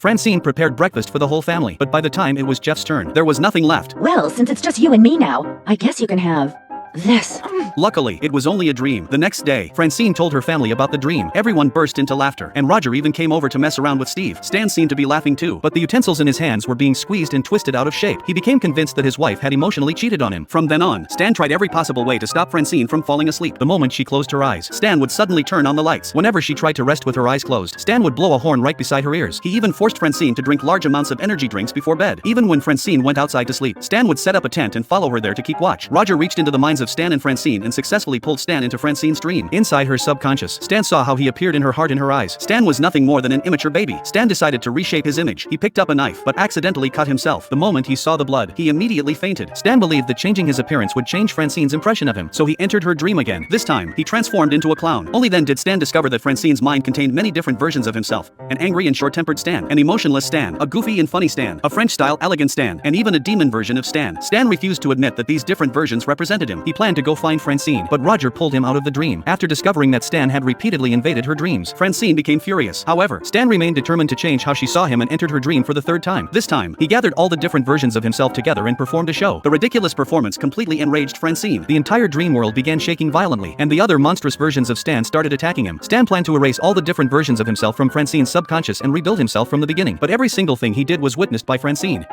Francine prepared breakfast for the whole family, but by the time it was Jeff's turn, there was nothing left. Well, since it's just you and me now, I guess you can have this. Luckily, it was only a dream. The next day, Francine told her family about the dream. Everyone burst into laughter, and Roger even came over to mess around with Steve. Stan seemed to be laughing too, but the utensils in his hands were being squeezed and twisted out of shape. He became convinced that his wife had emotionally cheated on him. From then on, Stan tried every possible way to stop Francine from falling asleep. The moment she closed her eyes, Stan would suddenly turn on the lights. Whenever she tried to rest with her eyes closed, Stan would blow a horn right beside her ears. He even forced Francine to drink large amounts of energy drinks before bed. Even when Francine went outside to sleep, Stan would set up a tent and follow her there to keep watch. Roger reached into the minds of Stan and Francine and successfully pulled Stan into Francine's dream. Inside her subconscious, Stan saw how he appeared in her heart and her eyes. Stan was nothing more than an immature baby. Stan decided to reshape his image. He picked up a knife, but accidentally cut himself. The moment he saw the blood, he immediately fainted. Stan believed that changing his appearance would change Francine's impression of him, so he entered her dream again. This time, he transformed into a clown. Only then did Stan discover that Francine's mind contained many different versions of himself: an angry and short-tempered Stan, an emotionless Stan, a goofy and funny Stan, a French-style elegant Stan, and even a demon version of Stan. Stan refused to admit that these different versions represented him. He planned to go find Francine, but Roger pulled him out of the dream. After discovering that Stan had repeatedly invaded her dreams, Francine became furious. However, Stan remained determined to change how she saw him and entered her dream for the third time. This time, he gathered all the different versions of himself together and performed a show. The ridiculous performance completely enraged Francine. The entire dream world began shaking violently, and the other monstrous versions of Stan started attacking him. Stan planned to erase all the different versions of himself from Francine's subconscious and rebuild himself from the beginning, but every single thing he did was witnessed by Francine.